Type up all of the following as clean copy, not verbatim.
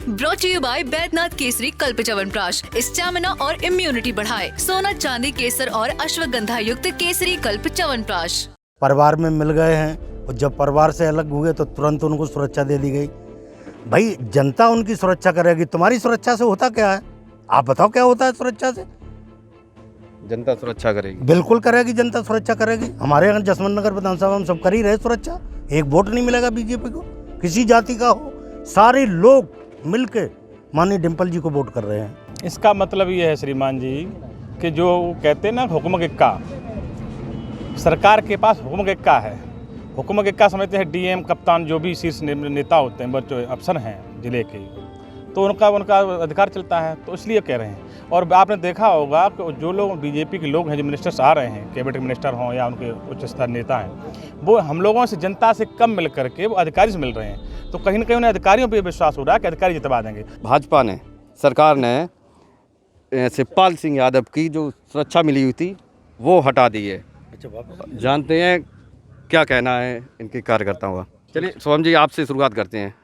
Brought to you by Baidyanath Kesari Kalp chyawanprash, stamina और immunity बढ़ाए। सोना चांदी केसर और अश्वगंधा युक्त केसरी कल्प च्यवनप्राश। परिवार में मिल गए हैं और जब परिवार से अलग हुए तो तुरंत उनको सुरक्षा दे दी गई। भाई जनता उनकी सुरक्षा करेगी, तुम्हारी सुरक्षा से होता क्या है? आप बताओ क्या होता है सुरक्षा से? जनता सुरक्षा करेगी, बिल्कुल करेगी, जनता सुरक्षा करेगी। हमारे यहाँ जसवंत नगर विधानसभा में सब कर ही रहे सुरक्षा। एक वोट नहीं मिलेगा बीजेपी को, किसी जाति का हो, सारे लोग मिलके माननीय डिम्पल जी को वोट कर रहे हैं। इसका मतलब ये है श्रीमान जी कि जो कहते हैं ना हुक्म के इक्का, सरकार के पास हुक्म के इक्का है। हुक्म के इक्का समझते हैं डीएम कप्तान जो भी शीर्ष नेता होते हैं, बच्चों अफसर हैं जिले के, तो उनका अधिकार चलता है, तो इसलिए कह रहे हैं। और आपने देखा होगा कि जो लोग बीजेपी के लोग हैं, जो मिनिस्टर्स आ रहे हैं, कैबिनेट मिनिस्टर हों या उनके उच्च स्तर नेता हैं, वो हम लोगों से जनता से कम मिल करके वो अधिकारी से मिल रहे हैं। तो कहीं ना कहीं उन्हें अधिकारियों पर विश्वास हो रहा है कि अधिकारी जितवा देंगे। भाजपा ने, सरकार ने शिवपाल सिंह यादव की जो सुरक्षा मिली हुई थी वो हटा दी है। जानते हैं क्या कहना है इनके कार्यकर्ताओं का? चलिए सोहम जी, आपसे शुरुआत करते हैं।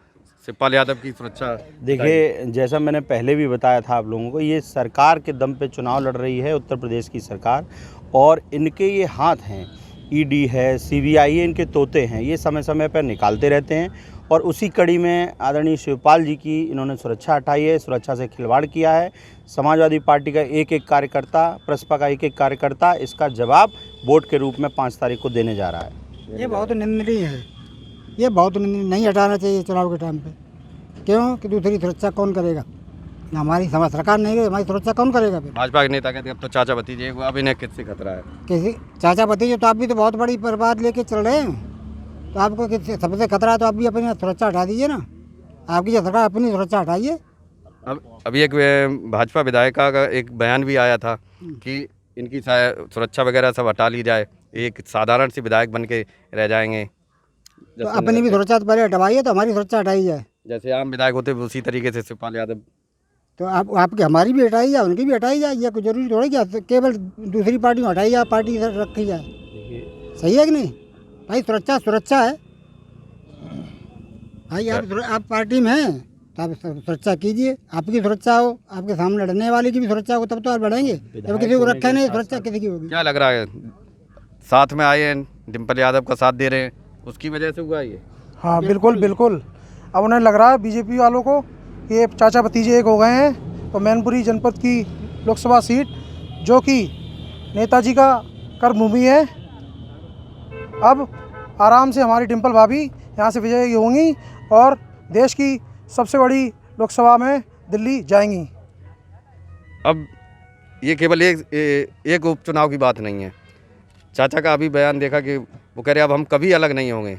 शिवपाल यादव की सुरक्षा, देखिए, जैसा मैंने पहले भी बताया था आप लोगों को, ये सरकार के दम पे चुनाव लड़ रही है उत्तर प्रदेश की सरकार, और इनके ये हाथ हैं, ईडी है, सीबीआई है, इनके तोते हैं, ये समय समय पर निकालते रहते हैं। और उसी कड़ी में आदरणीय शिवपाल जी की इन्होंने सुरक्षा हटाई है, सुरक्षा से खिलवाड़ किया है। समाजवादी पार्टी का एक एक कार्यकर्ता, प्रसपा का एक एक कार्यकर्ता इसका जवाब वोट के रूप में 5 तारीख को देने जा रहा है। ये बहुत निंदनीय है, ये बहुत नहीं हटाना चाहिए चुनाव के टाइम पे। क्यों कि दूसरी सुरक्षा कौन करेगा? हमारी सरकार नहीं करेगी, हमारी सुरक्षा कौन करेगा? फिर भाजपा के नेता कहते हैं अब तो चाचा भतीजे, अब इन्हें किससे खतरा है? किसी चाचा भतीजे तो आप भी तो बहुत बड़ी बर्बाद लेके चल रहे हैं, तो आपको किससे सबसे खतरा है? तो आप भी अपनी सुरक्षा हटा दीजिए ना, आपकी जो सरकार अपनी सुरक्षा हटाइए। अभी एक भाजपा विधायिका का एक बयान भी आया था कि इनकी सुरक्षा वगैरह सब हटा ली जाए, एक साधारण सी विधायक बन के रह जाएंगे। तो अपनी भी सुरक्षा तो पहले हटवाइए, तो हमारी सुरक्षा हटाई जाए। जैसे आम विधायक होते उसी तरीके से शिवपाल यादव, तो आपकी हमारी भी हटाई जाए, उनकी भी हटाई जाए। ये कुछ जरूरी थोड़ी क्या केवल दूसरी पार्टी में हटाई जाए, पार्टी रखी जाए? सही है कि नहीं भाई? सुरक्षा है भाई। आप पार्टी में हैं तो आप सुरक्षा कीजिए, आपकी सुरक्षा हो, आपके सामने लड़ने वाले की भी सुरक्षा हो, तब तो आप लड़ेंगे। जब किसी को रखे नहीं, सुरक्षा किसी की होगी? क्या लग रहा है साथ में आए हैं, डिम्पल यादव का साथ दे रहे हैं, उसकी वजह से हुआ ये? हाँ बिल्कुल। अब उन्हें लग रहा है बीजेपी वालों को कि ये चाचा भतीजे एक हो गए हैं। तो मैनपुरी जनपद की लोकसभा सीट जो कि नेताजी का कर्मभूमि है, अब आराम से हमारी डिम्पल भाभी यहाँ से विजयी होंगी और देश की सबसे बड़ी लोकसभा में दिल्ली जाएंगी। अब ये केवल एक उपचुनाव की बात नहीं है। चाचा का अभी बयान देखा कि वो कह रहे अब हम कभी अलग नहीं होंगे।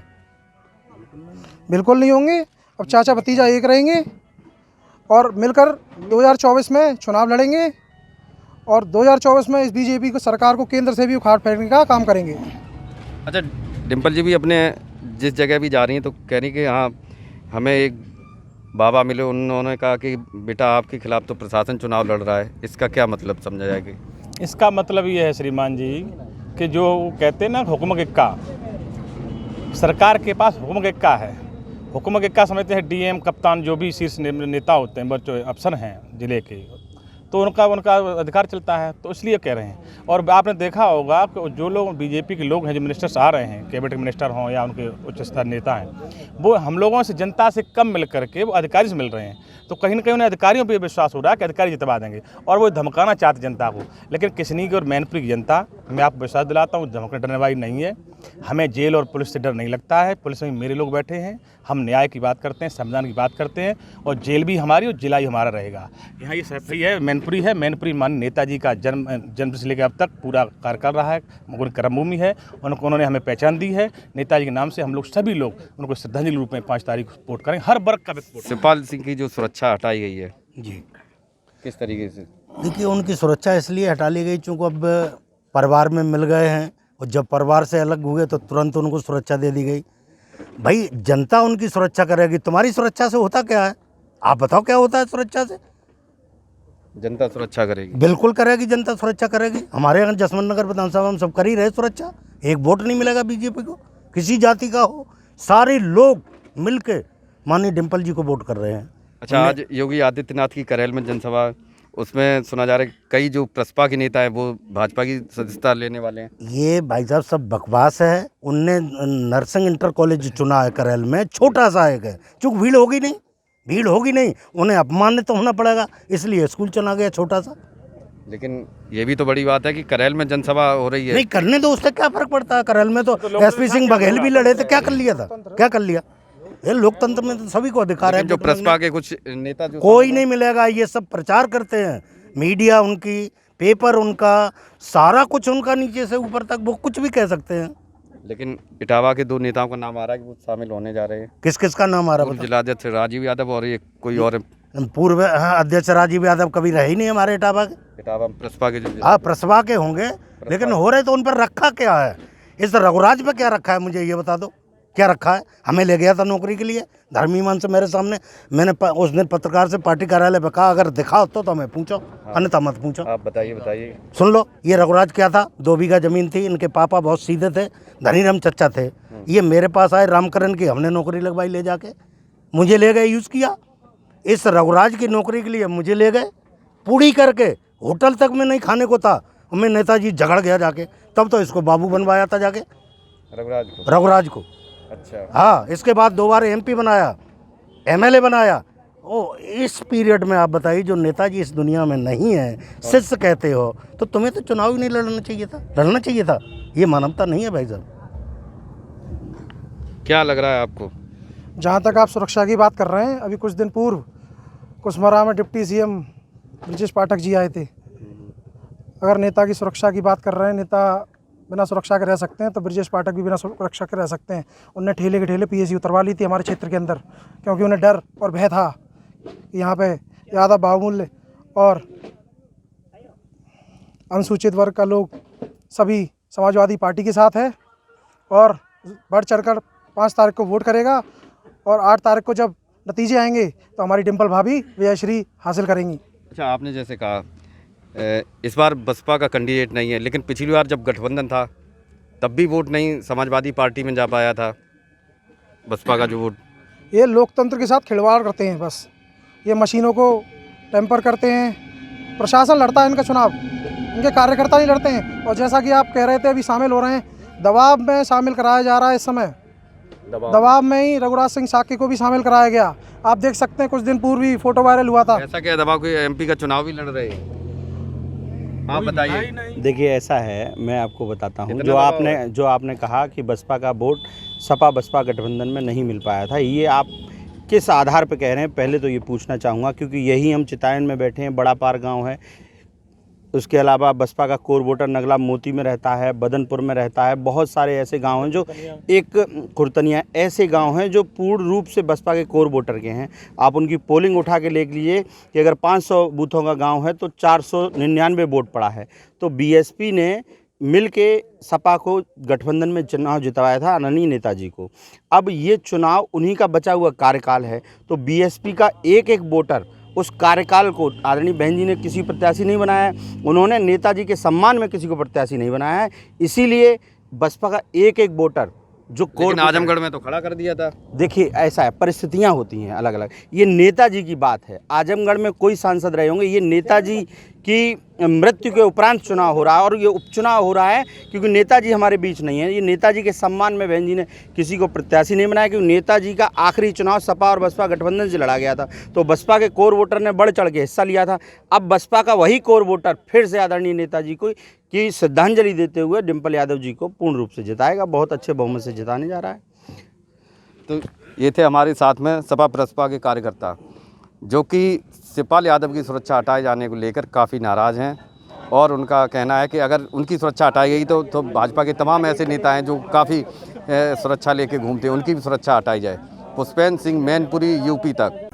बिल्कुल नहीं होंगे, अब चाचा भतीजा एक रहेंगे और मिलकर 2024 में चुनाव लड़ेंगे और 2024 में इस बीजेपी को सरकार को केंद्र से भी उखाड़ फेंकने का काम करेंगे। अच्छा, डिम्पल जी भी अपने जिस जगह भी जा रही हैं तो कह रही कि हाँ हमें एक बाबा मिले, उन्होंने कहा कि बेटा आपके खिलाफ तो प्रशासन चुनाव लड़ रहा है, इसका क्या मतलब समझा जाएगा? इसका मतलब ये है श्रीमान जी कि जो कहते हैं ना हुक्म के इक्का, सरकार के पास हुक्म के इक्का है। हुक्म के इक्का समझते हैं डीएम कप्तान जो भी शीर्ष नेता होते हैं, बच्चों अफसर हैं जिले के, तो उनका अधिकार चलता है, तो इसलिए कह रहे हैं। और आपने देखा होगा कि जो लोग बीजेपी के लोग हैं, जो मिनिस्टर्स आ रहे हैं, कैबिनेट मिनिस्टर हों या उनके उच्च स्तर नेता हैं, वो हम लोगों से जनता से कम मिल करके वो अधिकारी से मिल रहे हैं। तो कहीं ना कहीं उन्हें अधिकारियों पर विश्वास हो रहा है कि अधिकारी जितवा देंगे, और वो धमकाना चाहते जनता को। लेकिन किसनी की और मैनपुरी की जनता, मैं आपको विश्वास दिलाता हूँ, धमकने डरने वाली नहीं है। हमें जेल और पुलिस से डर नहीं लगता है। पुलिस में मेरे लोग बैठे हैं, हम न्याय की बात करते हैं, संविधान की बात करते हैं, और जेल भी हमारी और जिला ही हमारा रहेगा। यहाँ ये सफाई है, मैनपुरी है। मैनपुरी माननीय नेताजी का जन्म से लेकर अब तक पूरा कार्य कर रहा है, उनकी कर्मभूमि है, उन्होंने हमें पहचान दी है। नेताजी के नाम से हम लोग सभी लोग उनको श्रद्धांजलि रूप में 5 तारीख को सपोर्ट करेंगे, हर वर्ग का सपोर्ट। शिवपाल सिंह की जो सुरक्षा हटाई गई है जी, किस तरीके से? देखिए, उनकी सुरक्षा इसलिए हटा ली गई चूँकि अब परिवार में मिल गए हैं और जब परिवार से अलग हुए तो तुरंत उनको सुरक्षा दे दी गई। भाई जनता उनकी सुरक्षा करेगी, तुम्हारी सुरक्षा से होता क्या है? आप बताओ क्या होता है सुरक्षा से? जनता सुरक्षा करेगी, बिल्कुल करेगी, जनता सुरक्षा करेगी। हमारे यहाँ जसवंत नगर विधानसभा में सब कर ही रहे सुरक्षा। एक वोट नहीं मिलेगा बीजेपी को, किसी जाति का हो, सारे लोग मिलके माननीय डिम्पल जी को वोट कर रहे हैं। अच्छा, आज योगी आदित्यनाथ की करेल में जनसभा, उसमें सुना जा रहा है कई जो प्रसपा के नेता हैं वो भाजपा की सदस्यता लेने वाले हैं। ये भाई साहब सब बकवास है। उनने नर्सिंग इंटर कॉलेज चुना है करेल में, छोटा सा एक है, चूंकि भीड़ होगी नहीं, उन्हें अपमानित तो होना पड़ेगा, इसलिए स्कूल चुना गया छोटा सा। लेकिन ये भी तो बड़ी बात है कि करेल में जनसभा हो रही है। नहीं करने दो, उससे क्या फर्क पड़ता है। करेल में तो एसपी सिंह बघेल भी लड़े थे, क्या कर लिया। ये लोकतंत्र में तो सभी को अधिकार है। जो प्रसपा के कुछ नेता जो कोई नहीं मिलेगा, ये सब प्रचार करते हैं, मीडिया उनकी, पेपर उनका, सारा कुछ उनका, नीचे से ऊपर तक वो कुछ भी कह सकते हैं। लेकिन इटावा के 2 नेताओं का नाम आ रहा है कि वो शामिल होने जा रहे हैं। किस किस का नाम आ रहा है? जिलाध्यक्ष राजीव यादव और ये कोई और पूर्व अध्यक्ष राजीव यादव कभी रहे ही नहीं हमारे इटावा के। इटावा प्रसपा के जो हाँ, प्रसपा के होंगे, लेकिन हो रहे तो उन पर रखा क्या है? इस रघुराज पे क्या रखा है, मुझे ये बता दो, क्या रखा है? हमें ले गया था नौकरी के लिए धर्मीमान से मेरे सामने। मैंने उस दिन पत्रकार से पार्टी कार्यालय पे कहा, अगर दिखा तो हमें पूछो, अन्यथा मत पूछो। आप बताइए। सुन लो, ये रघुराज क्या था, 2 बीघा जमीन थी, इनके पापा बहुत सीधे थे, धनीराम चच्चा थे। ये मेरे पास आए रामकरण की, हमने नौकरी लगवाई ले जाके, मुझे ले गए, यूज़ किया। इस रघुराज की नौकरी के लिए मुझे ले गए, पूरी करके, होटल तक में नहीं खाने को था, मैं नेताजी झगड़ गया जाके, तब तो इसको बाबू बनवाया था जाके, रघुराज को। अच्छा, हाँ, इसके बाद 2 बार MP बनाया, MLA बनाया। ओ, इस पीरियड में आप बताइए, जो नेताजी इस दुनिया में नहीं है, शिष्य कहते हो, तो तुम्हें तो चुनाव ही नहीं लड़ना चाहिए था। ये मानवता नहीं है भाई साहब। क्या लग रहा है आपको? जहाँ तक आप सुरक्षा की बात कर रहे हैं, अभी कुछ दिन पूर्व कुशमरा में डिप्टी CM ब्रजेश पाठक जी आए थे। अगर नेता की सुरक्षा की बात कर रहे हैं, नेता बिना सुरक्षा के रह सकते हैं, तो ब्रजेश पाठक भी बिना सुरक्षा के रह सकते हैं। उनने ठेले के ठेले PAC उतरवा ली थी हमारे क्षेत्र के अंदर, क्योंकि उन्हें डर और भय था कि यहाँ पे यादव बाहुमूल्य और अनुसूचित वर्ग का लोग सभी समाजवादी पार्टी के साथ है और बढ़ चढ़कर 5 तारीख को वोट करेगा, और 8 तारीख को जब नतीजे आएंगे तो हमारी डिम्पल भाभी विजयश्री हासिल करेंगी। अच्छा, आपने जैसे कहा इस बार बसपा का कैंडिडेट नहीं है, लेकिन पिछली बार जब गठबंधन था तब भी वोट नहीं समाजवादी पार्टी में जा पाया था बसपा का जो वोट। ये लोकतंत्र के साथ खिलवाड़ करते हैं, बस ये मशीनों को टेम्पर करते हैं। प्रशासन लड़ता है इनका चुनाव, इनके कार्यकर्ता नहीं लड़ते हैं। और जैसा कि आप कह रहे थे, अभी शामिल हो रहे हैं, दबाव में शामिल कराया जा रहा है। इस समय दबाव में ही रघुराज सिंह साकी को भी शामिल कराया गया। आप देख सकते हैं, कुछ दिन पूर्व ही फोटो वायरल हुआ था। ऐसा क्या दबाव के MP का चुनाव भी लड़ रहे हैं? आप बताइए। देखिए, ऐसा है, मैं आपको बताता हूँ, जो आपने कहा कि बसपा का वोट सपा बसपा गठबंधन में नहीं मिल पाया था, ये आप किस आधार पर कह रहे हैं? पहले तो ये पूछना चाहूँगा, क्योंकि यही हम चितायन में बैठे हैं, बड़ा पार गाँव है। उसके अलावा बसपा का कोर वोटर नगला मोती में रहता है, बदनपुर में रहता है। बहुत सारे ऐसे गांव हैं जो एक खुर्तनिया ऐसे गांव हैं जो पूर्ण रूप से बसपा के कोर वोटर के हैं। आप उनकी पोलिंग उठा के देख लीजिए कि अगर 500 बूथों का गांव है तो 499 वोट पड़ा है। तो BSP ने मिल के सपा को गठबंधन में चुनाव जितवाया था, आदरणीय नेताजी को। अब ये चुनाव उन्हीं का बचा हुआ कार्यकाल है, तो BSP का एक वोटर उस कार्यकाल को, आदरणीय बहन जी ने किसी प्रत्याशी नहीं बनाया है, उन्होंने नेताजी के सम्मान में किसी को प्रत्याशी नहीं बनाया है। इसीलिए बसपा का एक वोटर जो कोर आजमगढ़ में तो खड़ा कर दिया था। देखिए, ऐसा है, परिस्थितियां होती हैं अलग अलग। ये नेताजी की बात है, आजमगढ़ में कोई सांसद रहे होंगे, ये नेताजी की मृत्यु के उपरांत चुनाव हो रहा है, और ये उपचुनाव हो रहा है क्योंकि नेताजी हमारे बीच नहीं है। ये नेताजी के सम्मान में बहन जी ने किसी को प्रत्याशी नहीं बनाया, क्योंकि नेताजी का आखिरी चुनाव सपा और बसपा गठबंधन से लड़ा गया था, तो बसपा के कोर वोटर ने बढ़ चढ़ के हिस्सा लिया था। अब बसपा का वही कोर वोटर फिर से आदरणीय नेताजी को की श्रद्धांजलि देते हुए डिम्पल यादव जी को पूर्ण रूप से जिताएगा, बहुत अच्छे बहुमत से जिताने जा रहा है। तो ये थे हमारे साथ में सपा बसपा के कार्यकर्ता, जो कि शिवपाल यादव की सुरक्षा हटाए जाने को लेकर काफ़ी नाराज़ हैं, और उनका कहना है कि अगर उनकी सुरक्षा हटाई गई तो भाजपा के तमाम ऐसे नेता हैं जो काफ़ी सुरक्षा लेके घूमते हैं, उनकी भी सुरक्षा हटाई जाए। पुष्पेंद्र सिंह, मैनपुरी, UP तक।